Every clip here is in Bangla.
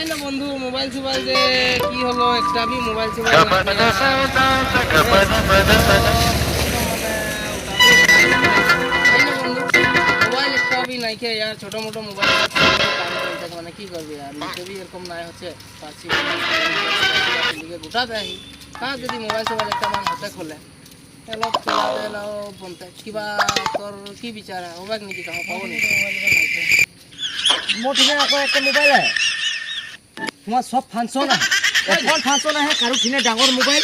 জানাই না বন্ধু মোবাইল সুবাইল যে কি হলো একটা আমি মোবাইল সুবাইল মোবাইল একটা भी नहीं के यार छोटा मोटा मोबाइल মানে কি করবি আর কবি এরকম নাই হচ্ছে পাচ্ছি লিগে গোটা দেয় কাজ যদি মোবাইল সুবাইল একটা মান হাতে খোলে এলো চলা এলো বলতে কিবা তোর কি বিচার হবে নাকি কাহ পাবো নি মোটিনে আকৌ একটা মোবাইল আছে তোমার সব ফাংশন আছে এখন ফাংশন আছে কারো কিনে ডাঙর মোবাইল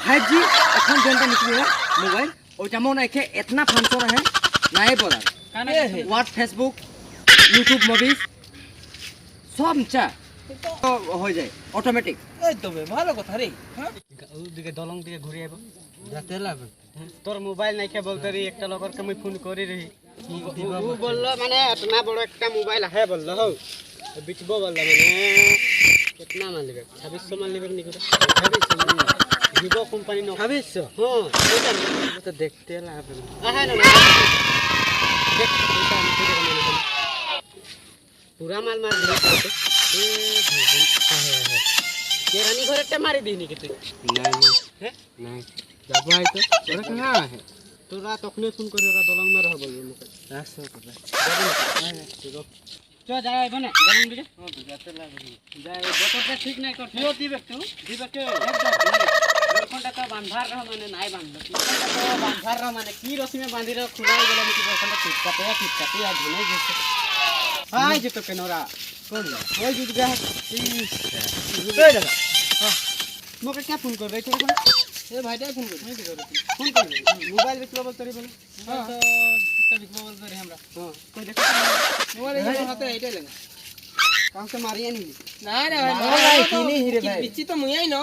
5G এখন যেটা নিকলি মোবাইল ওইটা মনে আছে এতনা ফাংশন আছে নাই বলার হোয়াটস ফেসবুক ইউটিউব মুভিজ সব চা তো হয়ে যায় অটোমেটিক এই তো ভালো কথা রে হ্যাঁ ওদিকে দলং দিকে ঘুরে আইব যাতে লাগবে তোর মোবাইল নাই কে বলতে রি একটা লগর কে মই ফোন করি রহি ও বললো মানে এতনা বড় একটা মোবাইল আছে বললো হো বিচবো বললো মানে কিতনা মান লিবে 2600 মান লিবে নিকো 2600 ভিভো কোম্পানি নো 2600 হ্যাঁ এটা তো দেখতে লাগবে আহে না দেখ এটা আমি দেখে মানে पूरा माल मार दिया ए भगवान आहे आहे ये रानी घर একটা মারি দিনি কি তুই নাই না হ্যাঁ নাই যাব আইতো তোরা কহা আছে তোরা তখনে ফোন করে ওরা দলং মে রহ বলবো মুকে আসো কথা যাবো চ যাই আইব না দলং দিকে ও যাতে লাগবে যাই বতরটা ঠিক নাই কর তুইও দিবে কে কোনটা তো বাঁধার রহ মানে নাই বাঁধলো কোনটা তো বাঁধার রহ মানে কি রসিমে বাঁধি রহ খুলাই গেল নাকি কোনটা ঠিকঠাক আর ধুলাই গেছে हाय जे तो केनोरा कौन ला ओए जुट गया ए दादा हां मोके क्या फोन कर रही थी ए भाई फोन कर मैं कर रही फोन कर मोबाइल बेचबो बोल तरी बोले हां तो कितना बिकबो बोल करे हमरा हां कोई देखो मोबाइल हाथे एटाই লাগে काम से मारिया नहीं ना रे भाई किनी रे भाई बिची तो मुई न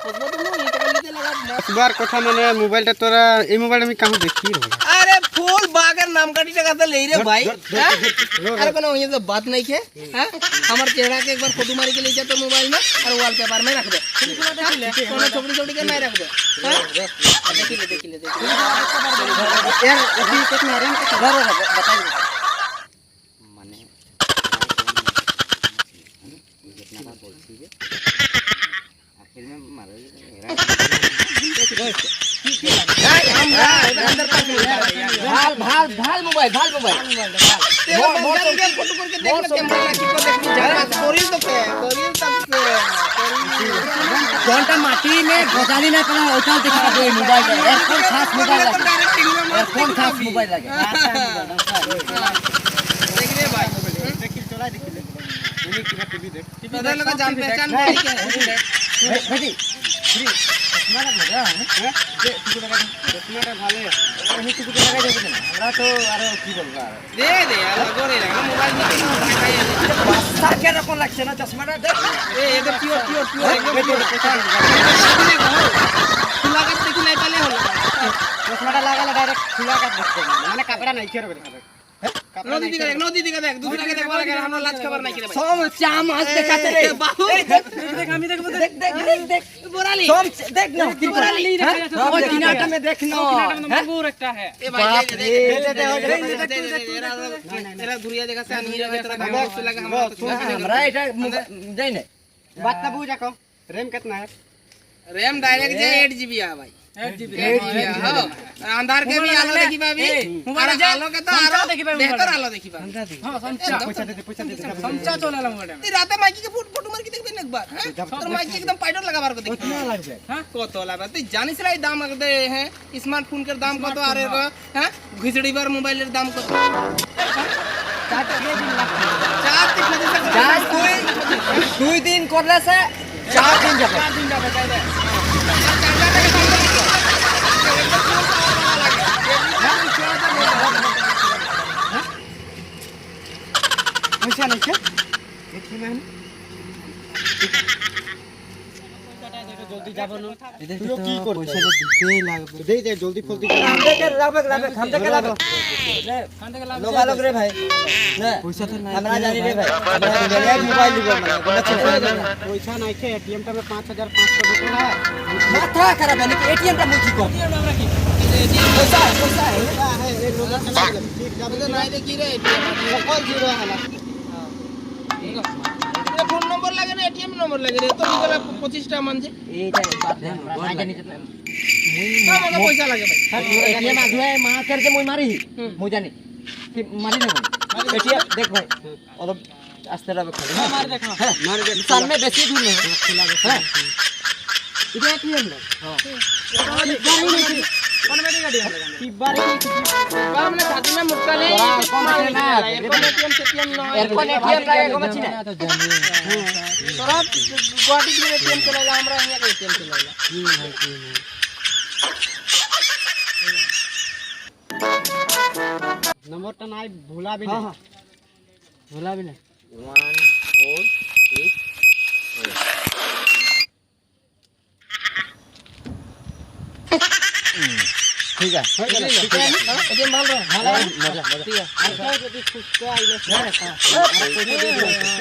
खोजबो तो मुई এটা লিতে লাগা একবার কথা মানে মোবাইলটা তোরা এই মোবাইল আমি কাহু দেখি अरे फूल बागर नाम काटी जगह तो ले रे भाई अरे कोनो ये तो बात नहीं के हां हमार चेहरा के एक बार फोटो मार के ले जा तो मोबाइल में और वॉलपेपर में रख दे कोनो छोटी छोटी के नहीं रख दे हां देख ले यार अभी कितना रेंज किधर है बताइए माने जितना बात बोलती है आखिर में मारो भाल मोबाइल फोटो करके देख कैमरा की को देखनी जा कोरिल तो पे घंटा माटी में गजाली ना करा ओटा देखा दे मोबाइल एयरफोन खास मोबाइल लगे एयरफोन खास मोबाइल लगे देख रे भाई देखिल चला देखिल उन्हीं की टीवी देख टीवी लगा जान पहचान भाई भाई फ्री मारा लगा है दे टीवी लगा चश्माটা ভালো আমি টিভি লাগাই দেব না আমরা তো আর কি বলবো দে দে আর গোরে লাগা মোবাইল নিয়ে খাই বাচ্চা কে রকম লাগছে না চশমাটা দে এ এটা পিওর খুলা কাট দেখি নাই পালে হলো চশমাটা লাগালে ডাইরেক্ট খুলা কাট দেখতে মানে কাপড়া নাই কেরবে খাবে नदी दिखा देख दूसरा के देखवा लगे हमरा लाज खबर नहीं करे भाई सोम चाम आज देखाते रे देख हम देख बोराली सोम देख ना बोराली वो किनाटा में देखना किनाटा में वो रखता है ए भाई दे तेरा धुरिया जगह से नहीं रे तेरा बॉक्स लगा हमरा एटा जाई ने बात ना बुझा को रैम कितना है रैम डायरेक्ट जे 8GB है भाई 8GB हां अंधार के भी आलो देखी भाभी मोबाइल आलो के तो आरो बेहतर आलो देखी भाभी हां पैसा दे समचा चलेला मोबाइल ती राते माइकी के फोटो मार के देखबे ना एक बार हां तोर माइकी एकदम पाइडर लगाबार को देख कितना लागबे हां कत लागबे तू जानिस रे दाम लग दे है स्मार्टफोन के दाम कत आरे हां घिसड़ी बार मोबाइल रे दाम कत 4 दिन करले से 4 दिन जाबे कह दे पैसा नहीं क्या देखी मैंने जल्दी जाबो न तू की कर पैसा दिते लागबे दे दे जल्दी फलती हम दे के लाबे हम दे के लाबे लोगा लोग रे भाई ना पैसा तो नहीं हमरा जानी रे भाई हमरा मोबाइल लिबो पैसा नहीं के एटीएम टा में 5500 रुपया है माथा खराब है एटीएम टा मुझी को हमरा की पैसा है ये लोग ठीक जाबे नहीं देखी रे एटीएम कॉल जीरो है ना ठीक है এটিএম নম্বর লাগে রে তো নিগলা 25 টা মানছে এইটা বাদ দে না জানি আমাকে পয়সা লাগে ভাই এটিএম আগুয়ে মা করতে মই মারি মই জানি কি মারি না এটিএম দেখ ভাই অলপ আস্তে রাবে খালি মার দেখ মার দেখ সামনে বেশি দূর না হ্যাঁ এটা এটিএম না অটোমেটিক গাড়ি কি বারে আমরা সাথে না মুটকালে এরকম এটিএম সেটিএম নয় এরকম এটিএম লাগে কমাচ্ছি না তোরা গুয়াহাটি দিয়ে এটিএম চালাইলা আমরা হিয়া এটিএম চালাইলা নম্বরটা নাই ভুলাবি না ভুলাবি না 1 4 8 ঠিক আছে এটিএম ভালো ভালো মজা মজা ঠিক আছে আর যদি খুশকা আইলে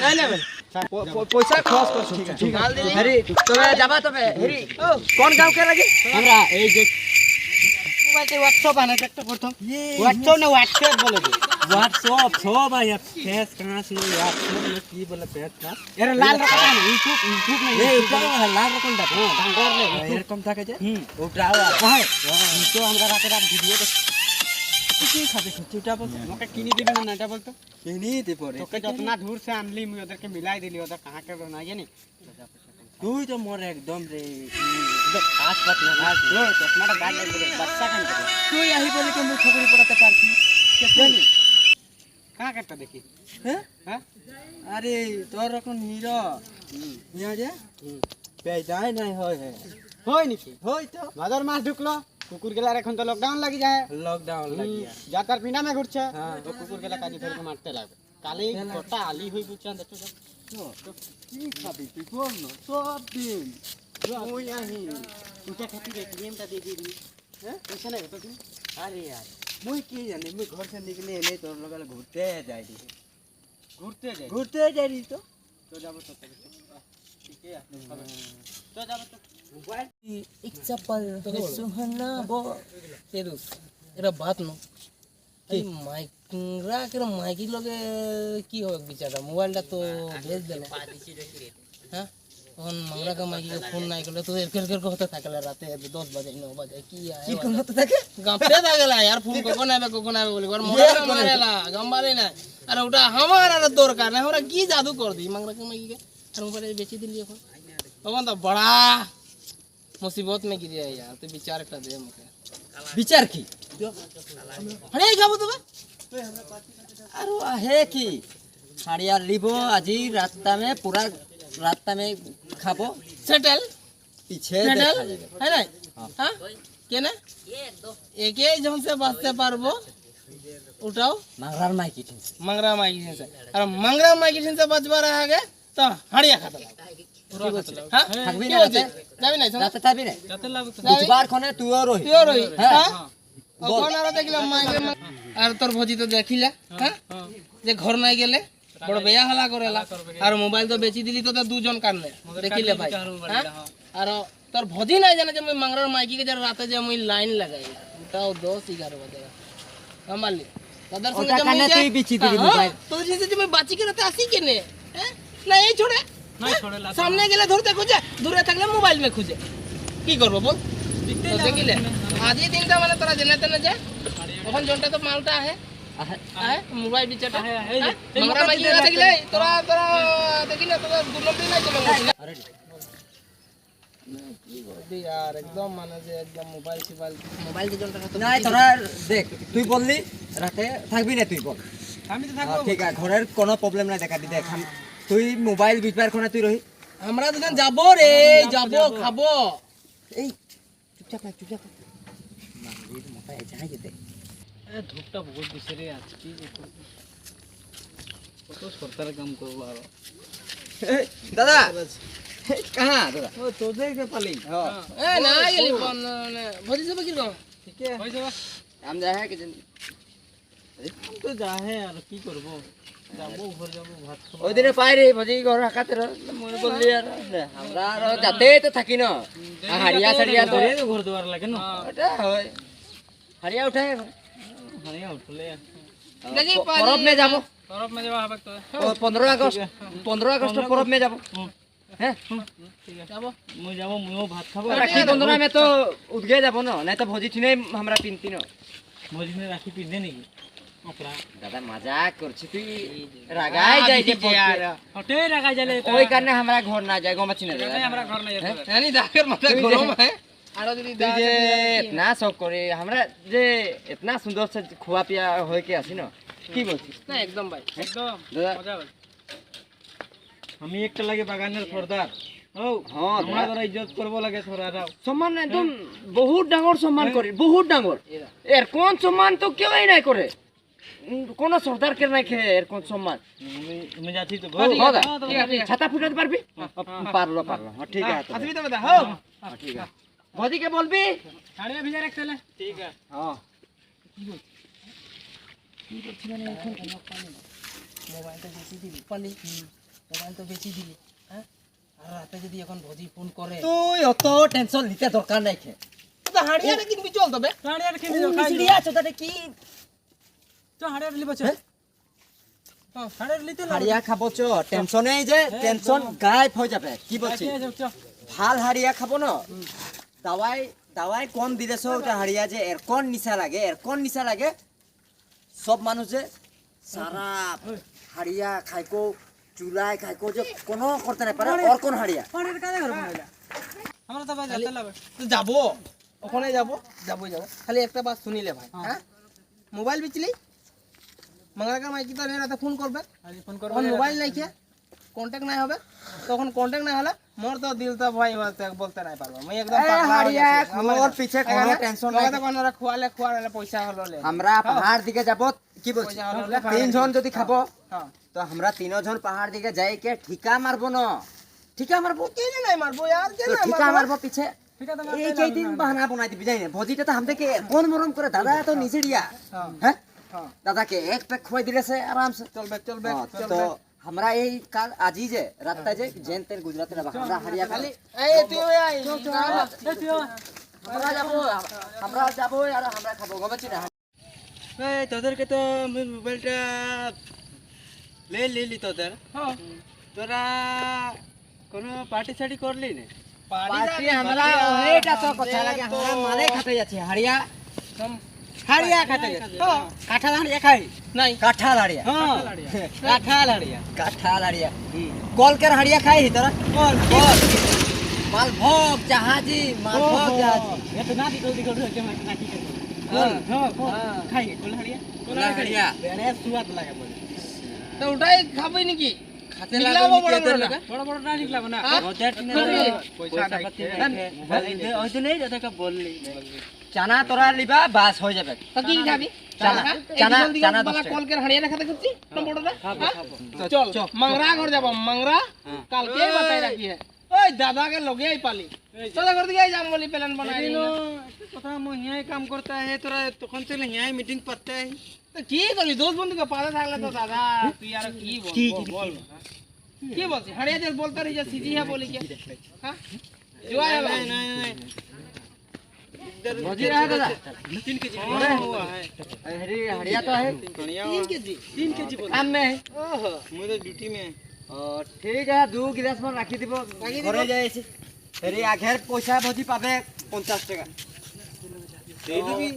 নাই না ভাই পয়সা খরচ করছ ঠিক আছে মাল দিলি হেরি তবে যাবা তবে হেরি কোন গাঁও কে লাগে আমরা এই যে মোবাইলতে হোয়াটসঅ্যাপ আনাতে একটা প্রথম হোয়াটসঅ্যাপ না হোয়াটসঅ্যাপ বলে দে व्हाट्सअप सब है फेस कहाँ से व्हाट्सअप में की बोले फेस ना এর লাল রাখা না ইউটিউব না ये इतना लाल रकम था ডাঙ্গর লে এরকম থাকে যে ওটাও হ্যাঁ তো আমরা রাতে রাত ভিডিও দেখ কি খাবে চুটা বল আমাকে কিনে দিবি না এটা বলতো কিনি দে পরে তোকে যতনা দূর से আনলি মুই ওদেরকে মিলাই দিলি ওদের কাহা কে না জানি তুই তো মোর একদম রে দেখ খাস বাত না খাস ও চশমাটা গাল লাগবে বাচ্চা কেন করে তুই আহি বলে কি মুই ছকরি পড়াতে পারছি জানি কাহা কেটা দেখি হ্যাঁ হ্যাঁ আরে তোর রকম হিরো হিয়া যে পেদাই নাই হয় হে হয় নাকি হই তো ভাদর মাস ঢুকলো কুকুর গেলার এখন তো লকডাউন লাগি যায় লকডাউন লাগিয়া যা তার পিনা মে ঘুরছে হ্যাঁ। তো কুকুর গেলা কাজি ধরে মারতে লাগবে কালি গোটা আলি হই বুঝছেন দেখো কি খাবি তুই বল না সব দিন ওই আহি তুই খাতি রে এটিএমটা দিয়ে দিবি হ্যাঁ পয়সা নাই তো তুমি আরে यार মুই কি জানি মুই ঘর से निकले এনে তোর লগালে ঘুরতে যাই দি ঘুরতে যাই ঘুরতে যাই দি তো তো যাবো তো ঠিক আছে তো যাবো তো ইচ্ছা পাল সুহানা বো তেরুস এরা বাত ন এই মাইকরা কেন মাইকি লগে কি হবে বিচারা মোবাইলটা তো ভেজ দিল হ্যাঁ তখন মাংরাকে মাইকি ফোন নাই করলে তো এর কের হতে থাকলে রাতে 10 বাজে 9 বাজে কি কি কোন হতে থাকে গাপতে থাকলা यार ফোন কখন আবে বলি আর মোবাইল মারেলা গম্বালে না আরে ওটা আমার আর দরকার না আমরা কি জাদু কর দি মাংরাকে মাইকি আর মোবাইল বেচে দিলি এখন তখন তো বড়া मुसीबत में गिर जाए यार तो विचार कर दे मुझे বিচার কি अरे क्या बोलते बे আর হে কি হাড়িয়ার লিব আজি রাস্তা মে পুরা রাস্তা মে খাবো सेटल পিছে सेटल দেখা যাবে है ना हां के ना एक ही जन से बचते पारबो उठाओ মাংরার মাই কি ঠিক मंगरा माइग्रेशन से और मंगरा माइग्रेशन से बचवा रहा है तो हड़िया खाता हां থাকবি কি না বলছে রাতে? যাবি না শোন রাতে থাকবি না যাতে লাগবে বুঝবার খনে তুইও রহি তুইও রহি হ্যাঁ। হ্যাঁ ওখানে আর দেখলাম মাইগ্রেন আর তোর ভজি তো দেখিলা হ্যাঁ যে ঘর নাই গেলে বড় বেয়া হালা করেলা আর মোবাইল তো বেচি দিলি তো দুজন কানলে দেখিলে ভাই হ্যাঁ? আর তোর ভজি নাই জানে যে মুই মাংরার মাইকি কে যারা রাতে যে মুই লাইন লাগাই ওটাও 10-11 বাজে আমালি দাদার সঙ্গে ওটা যে মুই কানে তুই বিচি দিলি মোবাইল তো যে মুই বাঁচি কে রাতে আসি কেনে হ্যাঁ না এই ছোড়ে সামনে গেলে ধরতে খুঁজে দূরে থাকলে মোবাইল মে খুঁজে কি করবো বল তো দেখিলে আজই দিনটা মানে তোরা জেনে তেনে যা ওখান জনটা তো মালটা আহে আহে মোবাইল বিচারটা মাংরা মাইকি কে থাকিলে তোরা তোরা দেখিলে তোরা দু নম্বর নাই চলে গেছিস আরে কি বলবি यार একদম মানে যে একদম মোবাইল যে জনটা নাই তোরা দেখ তুই বললি রাতে থাকবি না তুই বল আমি তো ঠিক আছে ঘরের কোনো প্রবলেম নাই দেখা দি দেখ তুই মোবাইল বিচবার খনে তুই রহি আমরা দুজন যাবো রে যাবো খাবো এই চুপচাপ না চুপচাপ মাংরির মাথায় যাই যেতে এ ধূপটা বহুত দিছে রে আজ কি কত সরকারের কাম করবো আর দাদা কাহা দাদা ও তোদের কে পালি এ না গেলি ভজি যাবে কি রকম ঠিক আছে হই যাবা আম যা হ্যাঁ কিছু তো যা হে আর কি করব যাবো ঘর যাবো ভাত খাবো ওই দিনে পাই রে ভজি ঘর রাখাতে মনে বললি আর আমরা আর যাতে তো থাকি না হাড়িয়া সাড়িয়া তো ধরে ঘর দুয়ার লাগে না ওটা হয় হাড়িয়া উঠায় হারিয়া উঠলে দেখি পরব মে যাব তরফ মে যাবা হবে তো 15 আগস্ট পরব মে যাব হ্যাঁ যাব মই যাব মইও ভাত খাব রাখি বন্ধন আমি তো উদগে যাব ন নাই তো ভোজি ঠিনে আমরা পিনতি ন মই দিনে রাখি পিন্ধে নেকি অপরা দাদা মজাক করছি তুই রাগাই যাই যে হটে রাখা যালে ওই কারণে আমরা ঘর না যাই গমাছি না আমরা ঘর না যেতে জানি দাগের মাথা গরম হয় আর যদি তুই যে ইতনা শখ করে আমরা যে ইতনা সুন্দর সে খুয়া পিয়া হয়ে কে আসি না কি বলছিস না একদম ভাই একদম দাদা মজা হবে আমি একটা লাগে বাগানের সর্দার ও হ্যাঁ আমরা ধরা ইজ্জত করব লাগে সর্দার সম্মান একদম বহুত ডাঙর সম্মান করি বহুত ডাঙর এর কোন সম্মান তো কেউই নাই করে কোন সর্দার কে নাই খে এর কোন সম্মান আমি যাচ্ছি তো হ্যাঁ ঠিক আছে ছাতা ফুটাতে পারবি পারলো হ্যাঁ ঠিক আছে আসবি তো দাদা হ্যাঁ হ্যাঁ, ঠিক আছে ভজিকে বলবি ছাড়িয়ে ভিজা রাখতে ঠিক আছে হ্যাঁ মোবাইলটা বেশি দিবি পালি মোবাইল তো বেশি দিবি হ্যাঁ আর রাতে যদি এখন ভোজি ফোন করে তুই অত টেনশন নিতে দরকার নাই খে তো হাড়িয়ারে কিনবি চল তবে ছাড়িয়ে রেখে মিসড়িয়া চোদাতে কি তো হাড়িয়ে লিব চল হ্যাঁ হাড়িয়ে লিতে হাড়িয়া খাবো চ টেনশনে যে টেনশন গায়েব হয়ে যাবে কি বলছিস ভাল হাড়িয়া খাবো না দাওয়াই দাওয়াই কোন দিদেছ ওটা হাড়িয়া যে এর কোন নিশা লাগে সব মানুষ যে সারা হাড়িয়া খাইকো চুলাই খাইকো যে কোনো করতে না পারে আর কোন হাড়িয়া হাড়িয়ে কানে ঘর বানাইলা আমরা তো ভাই যেতে লাগবে তো যাবো ওখানে যাবোই যাবো খালি একটা বাত শুনিলে ভাই হ্যাঁ মোবাইল বিচলি মঙ্গলাকার মাইকি তো রাতে ফোন করবে আজ ফোন করব তখন মোবাইল নাই খেয়ে কন্ট্যাক্ট নাই হবে তখন কন্ট্যাক্ট নাই হলে মোর তো দিল তো ভাই বলতে নাই পারবো আমি একদম এ হাড়িয়া মোর পিছে কোনো টেনশন নাই কোনরা খোয়ালে পয়সা হলো লে আমরা পাহাড় দিকে যাব কি বলছিস পয়সা হলো তিনজন যদি খাবো হ্যাঁ তো আমরা তিনজন পাহাড় দিকে যাই কে ঠিকা মারবো না ঠিকা মারবো কেনে নাই মারবো यार তো কেনে ঠিকা মারবো পিছে ঠিক আছে এই কই দিন বাহানা বানাই দিবি জানি না ভজিটা তো हमदे के কোন মরম করে দাদা তো নিজে দিয়া হ্যাঁ হ্যাঁ হ্যাঁ দাদা के एक पैक खुआई दिले से आराम से চলবে तो हमरा এই কাল আজি যে রাতটা যে জেন তেন গুজরাতে না আমরা হারিয়া খালি এই তুই আই আমরা যাবো আর আমরা খাবো গবাচ্ছি না এই তোদেরকে তো আমি মোবাইলটা লি তোদের হ্যাঁ তোরা কোনো পার্টি সার্টি করলি না পার্টি हमरा ওইটা তো কথা লাগে আমরা মালে খাতে যাচ্ছি হারিয়া হারিয়া খাতে যাচ্ছি কাঁঠাল হারিয়া খাই নাই কাঁঠাল হারিয়া হ্যাঁ কাঁঠাল হারিয়া কলকের হারিয়া খাই তোরা কল মালভোগ জাহাজি মালভোগ জাহাজি এত না দিকল হচ্ছে না কি কল খাই কোল হাড়িয়া হারিয়া বেনে সুয়াদ লাগে বলে তো ওটাই খাবি নাকি খাতে নিকলাবো বড় বড় বড় বড় না নিকলাব না ওদের পয়সা পাতি ওই তো নেই তোদেরকে বললি চানা তোরা লিবা বাস হয়ে যাবে তো কি খাবি চানা, চানা দশ টাকা। কলকের হাড়িয়া দেখাতে করছি তো বড়টা চল मंगरा घर যাব मंगरा কালকে বাতাই রাখি है ওই দাদাকে লগে আই পালি তোরা ঘর দিকে যাম বলি প্ল্যান বানাই দিল কথা মই হিয়াই কাম করতা হে তোরা তখন থেকে হিয়াই মিটিং করতে হে তো কি করবি দোস্ত বন্ধুকে পাশে থাকলে তো দাদা তুই আর কি বল কি বলছিস হাড়িয়া যে বলতে রही सीधी है बोली के हां जो आया नहीं भोजी रहा दादा 3 केजी हुआ है हरी हरिया तो है 3 केजी बोल काम में है ओहो मैं तो ड्यूटी में ठीक है 2 गिलास में राखी দিব ঘরে যাইছি হেরি আগের পয়সা ভোজি পাবে 50 টাকা दे दीबी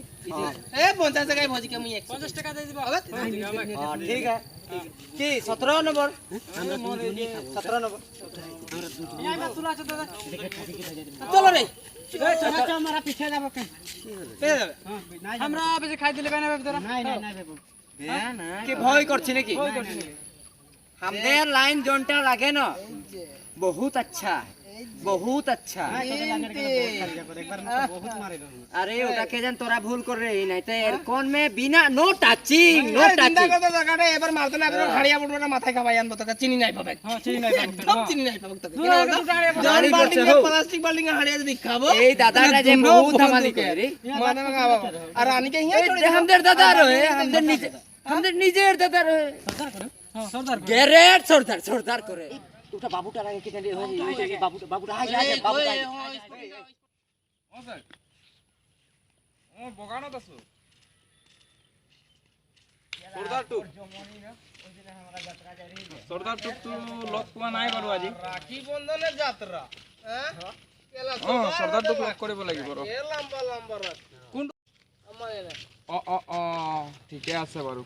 ए 50 টাকায় ভোজি কে মুই 50 টাকা দিয়ে দিব हां ठीक है কি 17 নম্বর আমরা 17 নম্বর না তুলা আছে দাদা চলো রে চাচা আমরা পিছে যাব কেন পেয়ে যাবে আমরা বেশি খাই দিলে বেনা বেব তোরা নাই বাবু কি ভয় করছি নাকি আমাদের লাইন জনটা লাগে না बहुत अच्छा बहुत अच्छा अरे ওটা কে জান তোরা ভুল করে রে নাই তো এর কোন মে বিনা নো টাচিং নো চিন্তা টাচিং করতে দরকারে এবার মারতে না এবার হাড়িয়া বুড়োটা মাথায় খাবাই আনবো তোকে চিনি নাই পাবে হ্যাঁ চিনি নাই বাবু সব চিনি নাই পাবে তোকে গাড়ি বাল্টিং করছে হো। প্লাস্টিক বাল্টিং হাড়িয়া যদি খাবো এই দাদাটা যে বহুত ধামালি করে রে মানে খাবো আর রানীকে হিয়া চড়ে हमদের দাদা রহে हमদের নিজের দাদা রহে হ্যাঁ সর্দার গ্যারেট সর্দার করে ওটা বাবুটা লাগে কি জানি বাবুটা হাই হাই বাবুটা ও বগানো দসু সর্দার টু সর্দার টুকটু লগ পোৱা নাই বাৰু আজি রাখি বন্ধনের যাত্রা হ্যাঁ কেলা সর্দার টুক লগ কৰিব লাগিব ৰ এ লম্বা লম্বা রাস্তা কোন আমার এনে ঠিকে আছে বাৰু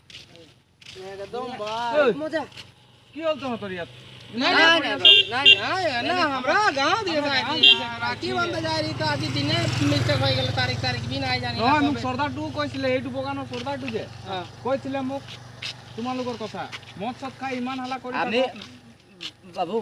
একদম মজা কি হ'ল তহঁতৰ ইয়াত না हमरा गांव दिए राखी बंद जा रही तो आज दिन मिस्टेक हो गल तारीख भी नहीं जानी নহয় মোক সৰ্দাৰটো কৈছিলে এইটো বগানৰ সৰ্দাৰটো যে কৈছিলে মোক তোমালোকৰ কথা মদ চদ খাই ইমান হালা কৰি আমি বাবু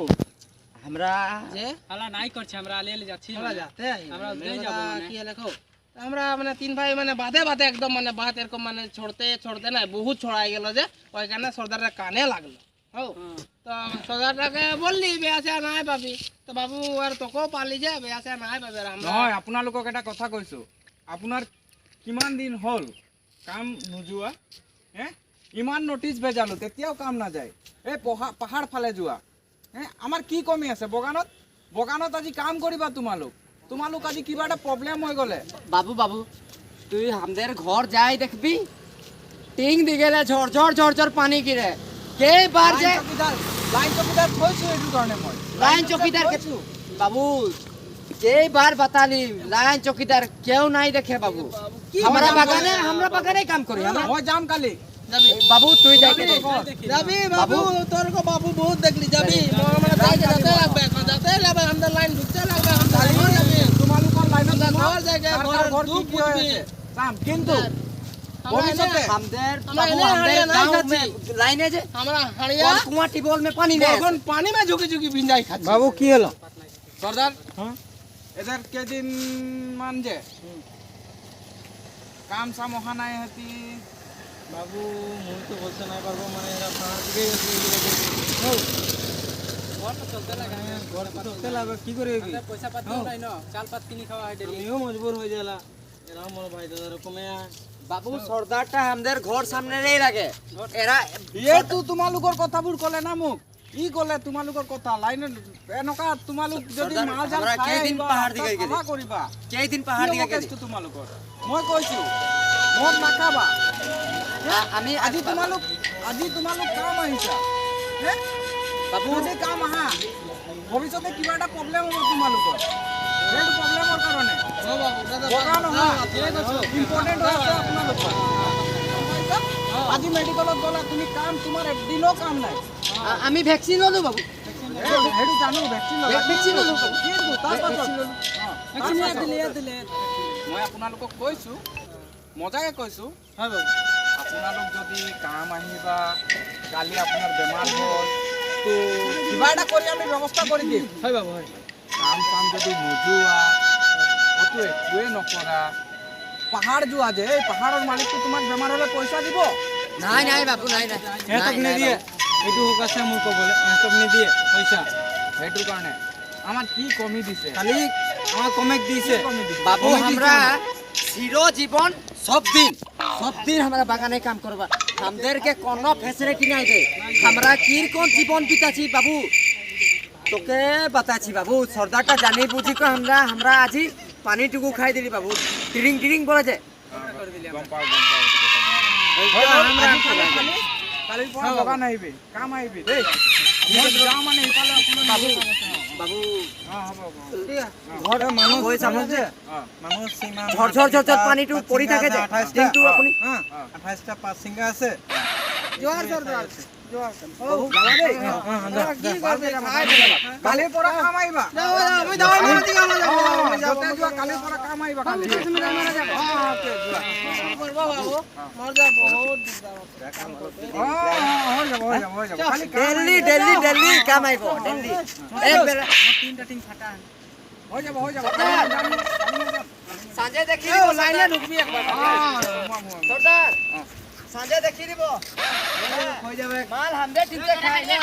আমরা যে হালা নাই করছে আমরা আলে যাচ্ছি আমরা যাতে আমরা नहीं যাব মানে কি লেখো আমরা মানে তিন ভাই মানে বাদে বাদে একদম মানে বাত এরকম মানে छोड़ते না বহুত ছড়াই গেল যে ওইখানে সর্দারের কানে লাগলো হও তো সর্দারটাকে বললি বেয়াসে নাই পাবি তো বাবু আর তোকেও পালি যে বেয়াসে নাই পাবি আর আমরা নহয় আপোনালোকক এটা কথা কৈছো আপোনাৰ কিমান দিন হ'ল কাম নোযোৱা হে ইমান নটিচ ভেজালো তেতিয়াও কাম নাযায় এই পাহাৰ ফালে যোৱা হে আমাৰ কি কমি আছে বগানত আজি কাম কৰিবা তোমালোক আজি কিবা এটা প্ৰব্লেম হৈ গ'লে বাবু বাবু তুই আমাদের ঘর যাই দেখবি টিং দি গেলে ঝড় ঝড় ঝড় ঝড় পানি গিরে কে বার যে লাইন চকীদাৰ থৈছো এইটো কাৰণে মই লাইন চৌकीदार के बाबू के बार बताली लाइन चौकीदार क्यों नहीं देखे बाबू हमरा बागाने काम करी हमरा মই যাম কালি बाबू तू जाके देख যাবি বাবু তোর কো বাবু বহুত দেখলি যাবি মানে যাতে লাগবে আমাদের লাইন ঢুকতে লাগবে আমরা যাবি তোমালোকৰ লাইনত ঘর জায়গা ঘর কি দুঃখ কি হৈ বুঝবি আছে যাম কিন্তু ভবিষ্যতে हमदेर हमरा बाबू एने हमदेर हरिया नहीं गांव में खाती। लाइन है जे আমরা হাড়িয়া और कुआं टिबोल में पानी नहीं এখন পানি মে ঝুঁকি ঝুঁকি ভিজাই খাচ্ছি বাবু কি হলো সর্দার এদের কেদিন মান যে কাম সাম অহা নাই হতি বাবু মুই তো বলতে নাই পারবো মানে এরা পাহাড় দিকে ঘর তো চলতে লাগবে কি করে পয়সা পাতিও নাই ন চাল পাত কিনি খাওয়া হয় ডেলি আমিও মজবুর হয়ে গেলা এরাও মোর ভাই দাদা কমে बाबू सरदारটা আমাদের ঘর সামনে নেই লাগে এরা এইটো তোমালোকৰ কথাবোৰ ক'লে না মোক ই ক'লে তোমালোকৰ কথা লাইনত এনেকুৱা তোমালোক যদি সৰ্দাৰ, মাল জাল আমরা খাই কেইদিন আহিবা, পাহাৰ দিকে তাত গেলি? সভা কৰিবা কই দিন কি পাহাড় হ'ব দিকে গেলি কেছটো তোমালোকৰ মই কৈছো মদ নাখাবা আমি আজি তোমালোক কাম আহিছা হে বাবু যদি কাম আহা ভৱিষ্যতে কিবা এটা প্ৰব্লেম হ'ব তোমালোকৰ সেইটো প্ৰব্লেমৰ কাৰণে বগা নহয় ইম্পৰ্টেণ্ট হৈছে আপোনালোকৰ আজি মেডিকেলত গ'লা তুমি কাম তোমাৰ এদিনো কাম নাই আমি ভ্যাকসিন ললো বাবু হেৰি জানো ভেকচিন ভ্যাকসিন ললো বাবু কিন্তু তাৰ পাছত দিলে মই আপোনালোকক কৈছোঁ মজাকে কৈছোঁ হয় বাবু আপোনালোক যদি কাম আহিবা কালি আপোনাৰ বেমাৰ হ'ল তো কিবা এটা কৰি আমি ব্যৱস্থা কৰি দিম হয় বাবু হয় কাম চাম যদি নোযোৱা ক'তো একোৱে নকৰা পাহাৰ যোৱা যে এই পাহাৰৰ মালিকটো তোমাক বেমাৰ হ'লে পইচা দিব নাই নাই বাবু নাই নাই সিহঁতক নিদিয়ে এইটো হোক আছে মোৰ ক'বলৈ সিহঁতক নিদিয়ে পইচা সেইটো কাৰণে আমাৰ কি কমি দিছে খালি আমার কমেক দিয়েছে কি কমি দিছে बाबू हमरा চির জীবন सब दिन हमारा बागाने काम करबा हमदेर के कोनो फैसिलिटी नहीं दे हमरा किर कोन जीवन बिताची बाबू তোকে বাতাছি বাবু সর্দারটা জানি বুঝি কো আমরা আজি পানি টুকু খাই দিলি বাবু টিরিং টিরিং বলে যে গম পাওঁ কালিৰ পৰা বগান আহিবি কাম আহিবি দেই মই যাওঁ মানে ইফালে অকণমান বাবু বাবু হ'ব ঘৰ মানুহ হৈ যাব যে মানুহ সিমান ঝৰ ঝৰ ঝৰ ঝৰ পানীটো পৰি থাকে যে টিংটো আপুনি 28টা পাঁচ সিঙ্গা আছে জোয়ার সর্দার বাবু কালিৰ পৰা কাম আহিবা আমি দাওয়াই মারা দিকে আমরা যাবো য'তে যোৱা কালিৰ পৰা কাম আহিবা কালি করবো বাবু মর যা বহুত হৈ যাব খালি डेली डेली डेली काम आइबो डेली एक बेला হৈ যাব सांजे देखि ए লাইনে ঢুকবি একবার सरदार सांजे देखि दिबो হৈ যাবে माल हमरे ठीक से खाई ना